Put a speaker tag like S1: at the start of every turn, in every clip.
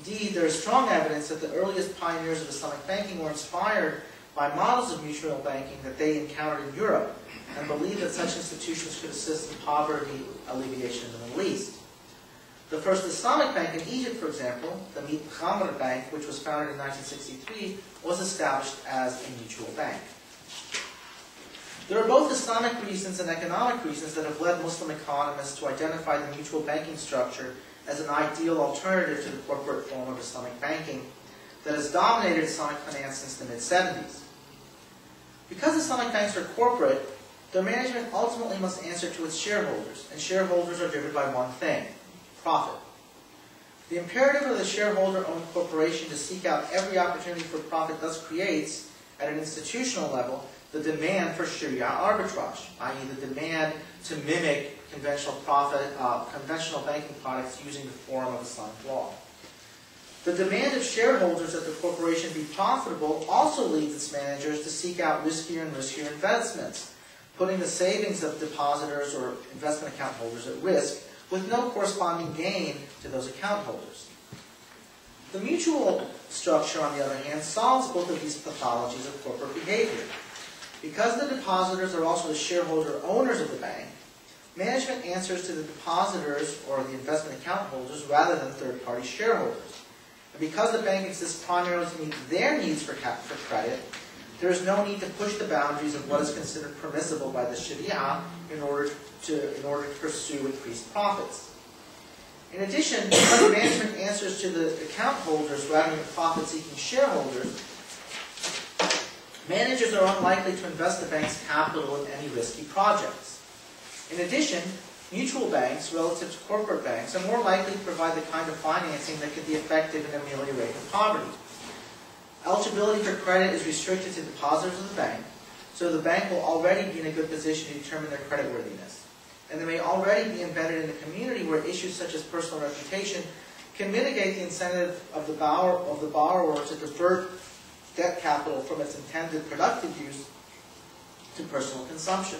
S1: Indeed, there is strong evidence that the earliest pioneers of Islamic banking were inspired by models of mutual banking that they encountered in Europe and believed that such institutions could assist in poverty alleviation in the Middle East. The first Islamic bank in Egypt, for example, the Mit Khamr Bank, which was founded in 1963, was established as a mutual bank. There are both Islamic reasons and economic reasons that have led Muslim economists to identify the mutual banking structure as an ideal alternative to the corporate form of Islamic banking that has dominated Islamic finance since the mid-70s. Because Islamic banks are corporate, their management ultimately must answer to its shareholders, and shareholders are driven by one thing: profit. The imperative of the shareholder-owned corporation to seek out every opportunity for profit thus creates, at an institutional level, the demand for Sharia arbitrage, i.e. the demand to mimic conventional banking products using the form of Islamic law. The demand of shareholders that the corporation be profitable also leads its managers to seek out riskier and riskier investments, putting the savings of depositors or investment account holders at risk with no corresponding gain to those account holders. The mutual structure, on the other hand, solves both of these pathologies of corporate behavior. Because the depositors are also the shareholder owners of the bank, management answers to the depositors or the investment account holders rather than third-party shareholders. And because the bank exists primarily to meet their needs for credit, there is no need to push the boundaries of what is considered permissible by the Sharia in order to pursue increased profits. In addition, because management answers to the account holders rather than profit-seeking shareholders, managers are unlikely to invest the bank's capital in any risky projects. In addition, mutual banks, relative to corporate banks, are more likely to provide the kind of financing that could be effective in ameliorating poverty. Eligibility for credit is restricted to depositors of the bank, so the bank will already be in a good position to determine their creditworthiness. And they may already be embedded in a community where issues such as personal reputation can mitigate the incentive of the borrower to divert debt capital from its intended productive use to personal consumption.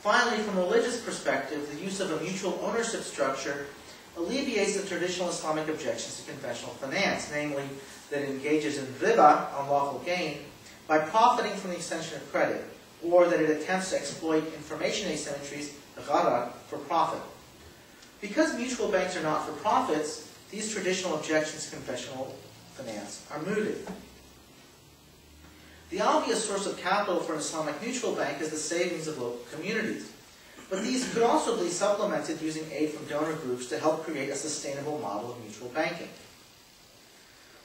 S1: Finally, from a religious perspective, the use of a mutual ownership structure alleviates the traditional Islamic objections to conventional finance, namely that it engages in riba, unlawful gain, by profiting from the extension of credit, or that it attempts to exploit information asymmetries, gharar, for profit. Because mutual banks are not for profits, these traditional objections to conventional finance are mooted. The obvious source of capital for an Islamic mutual bank is the savings of local communities. But these could also be supplemented using aid from donor groups to help create a sustainable model of mutual banking.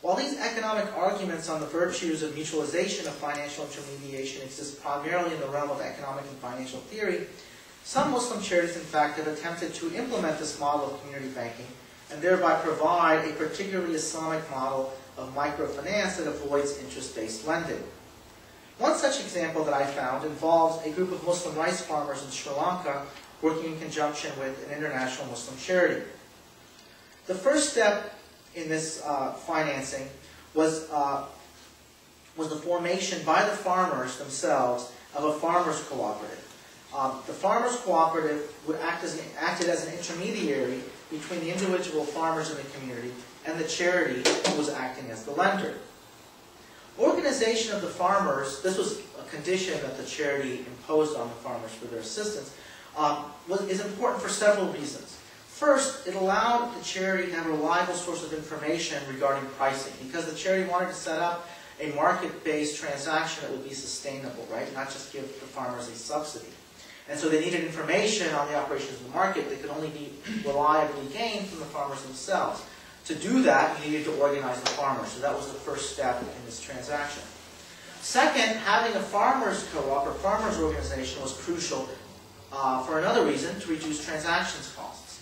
S1: While these economic arguments on the virtues of mutualization of financial intermediation exist primarily in the realm of economic and financial theory, some Muslim charities, in fact, have attempted to implement this model of community banking and thereby provide a particularly Islamic model of microfinance that avoids interest-based lending. One such example that I found involves a group of Muslim rice farmers in Sri Lanka working in conjunction with an international Muslim charity. The first step in this financing was the formation by the farmers themselves of a farmers cooperative. The farmers cooperative would acted as an intermediary between the individual farmers in the community and the charity who was acting as the lender. Organization of the farmers, this was a condition that the charity imposed on the farmers for their assistance, is important for several reasons. First, it allowed the charity to have a reliable source of information regarding pricing, because the charity wanted to set up a market-based transaction that would be sustainable, right? Not just give the farmers a subsidy. And so they needed information on the operations of the market that could only be reliably gained from the farmers themselves. To do that, you needed to organize the farmers. So that was the first step in this transaction. Second, having a farmers co-op or farmers organization was crucial for another reason, to reduce transactions costs.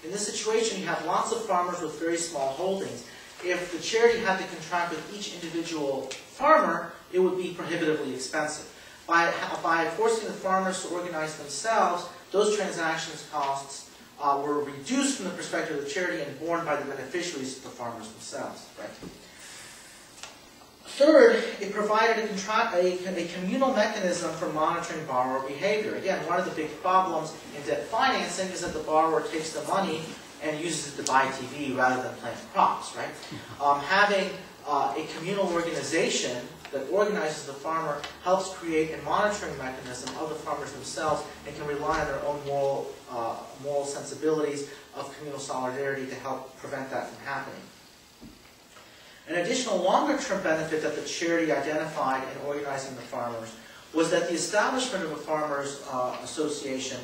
S1: In this situation, you have lots of farmers with very small holdings. If the charity had to contract with each individual farmer, it would be prohibitively expensive. By forcing the farmers to organize themselves, those transactions costs were reduced from the perspective of the charity and borne by the beneficiaries, the farmers themselves. Right? Third, it provided a communal mechanism for monitoring borrower behavior. Again, one of the big problems in debt financing is that the borrower takes the money and uses it to buy TV rather than plant crops, right? Having a communal organization that organizes the farmer helps create a monitoring mechanism of the farmers themselves and can rely on their own moral sensibilities of communal solidarity to help prevent that from happening. An additional longer-term benefit that the charity identified in organizing the farmers was that the establishment of a farmers association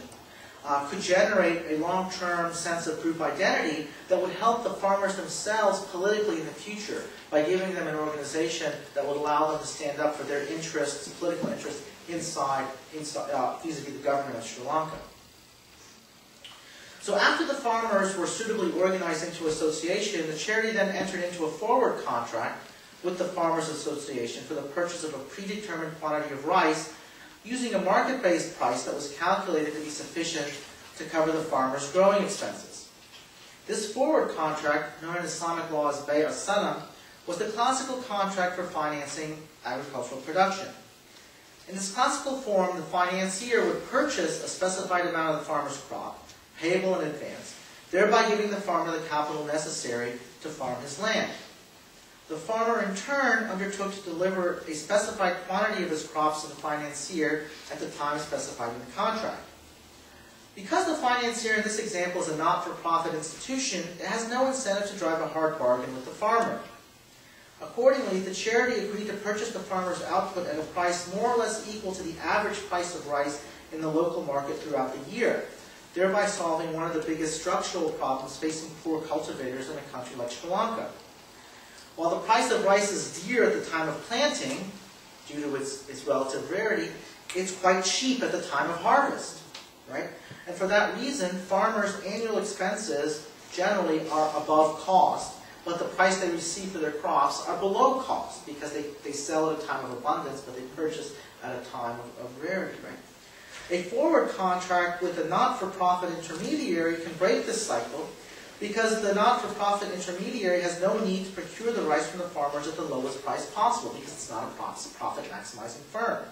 S1: could generate a long-term sense of group identity that would help the farmers themselves politically in the future by giving them an organization that would allow them to stand up for their interests, political interests, vis-a-vis the government of Sri Lanka. So after the farmers were suitably organized into an association, the charity then entered into a forward contract with the Farmers Association for the purchase of a predetermined quantity of rice using a market-based price that was calculated to be sufficient to cover the farmers' growing expenses. This forward contract, known in Islamic law as Bay' as-Salam, was the classical contract for financing agricultural production. In this classical form, the financier would purchase a specified amount of the farmer's crop, payable in advance, thereby giving the farmer the capital necessary to farm his land. The farmer, in turn, undertook to deliver a specified quantity of his crops to the financier at the time specified in the contract. Because the financier in this example is a not-for-profit institution, it has no incentive to drive a hard bargain with the farmer. Accordingly, the charity agreed to purchase the farmer's output at a price more or less equal to the average price of rice in the local market throughout the year, thereby solving one of the biggest structural problems facing poor cultivators in a country like Sri Lanka. While the price of rice is dear at the time of planting, due to its relative rarity, it's quite cheap at the time of harvest, right? And for that reason, farmers' annual expenses generally are above cost, but the price they receive for their crops are below cost because they sell at a time of abundance, but they purchase at a time of rarity, right? A forward contract with a not-for-profit intermediary can break this cycle because the not-for-profit intermediary has no need to procure the rice from the farmers at the lowest price possible because it's not a profit-maximizing firm.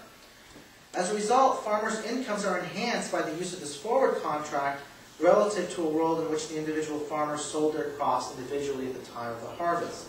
S1: As a result, farmers' incomes are enhanced by the use of this forward contract relative to a world in which the individual farmers sold their crops individually at the time of the harvest.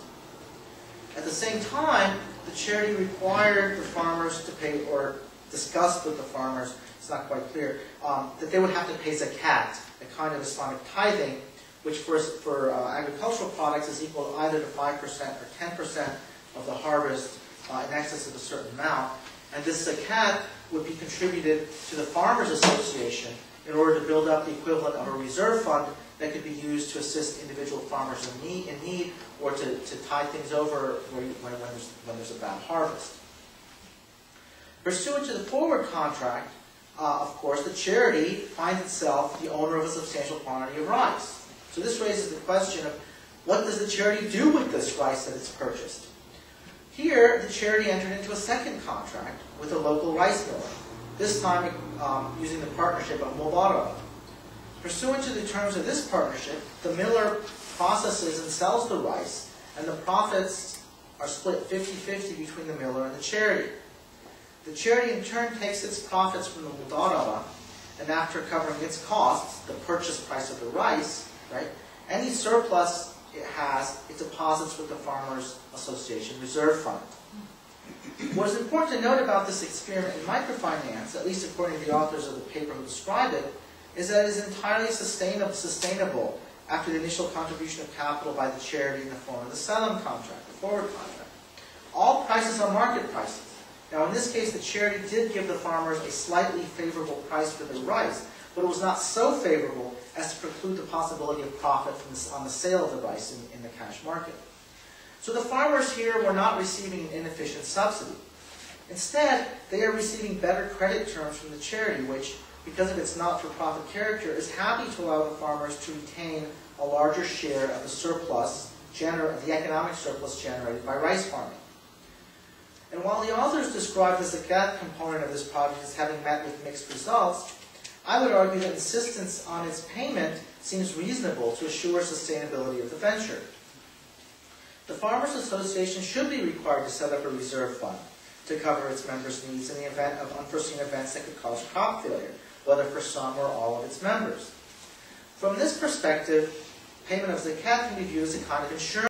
S1: At the same time, the charity required the farmers to pay, or discussed with the farmers, it's not quite clear, that they would have to pay zakat, a kind of Islamic tithing, which for agricultural products is equal to either to 5% or 10% of the harvest in excess of a certain amount. And this zakat would be contributed to the Farmers Association in order to build up the equivalent of a reserve fund that could be used to assist individual farmers in need or to tide things over when there's a bad harvest. Pursuant to the forward contract, of course, the charity finds itself the owner of a substantial quantity of rice. So this raises the question of what does the charity do with this rice that it's purchased? Here, the charity entered into a second contract with a local rice miller, this time using the partnership of Mubarak. Pursuant to the terms of this partnership, the miller processes and sells the rice, and the profits are split 50-50 between the miller and the charity. The charity in turn takes its profits from the Mudaraba, and after covering its costs, the purchase price of the rice, right, any surplus it has, it deposits with the Farmers Association Reserve Fund. What is important to note about this experiment in microfinance, at least according to the authors of the paper who describe it, is that it is entirely sustainable after the initial contribution of capital by the charity in the form of the Salam contract, the forward contract. All prices are market prices. Now, in this case, the charity did give the farmers a slightly favorable price for their rice, but it was not so favorable as to preclude the possibility of profit on the sale of the rice in the cash market. So the farmers here were not receiving an inefficient subsidy. Instead, they are receiving better credit terms from the charity, which, because of its not-for-profit character, is happy to allow the farmers to retain a larger share of the surplus, the economic surplus generated by rice farming. And while the authors describe the zakat component of this project as having met with mixed results, I would argue that insistence on its payment seems reasonable to assure sustainability of the venture. The Farmers Association should be required to set up a reserve fund to cover its members' needs in the event of unforeseen events that could cause crop failure, whether for some or all of its members. From this perspective, Payment of zakat can be viewed as a kind of insurance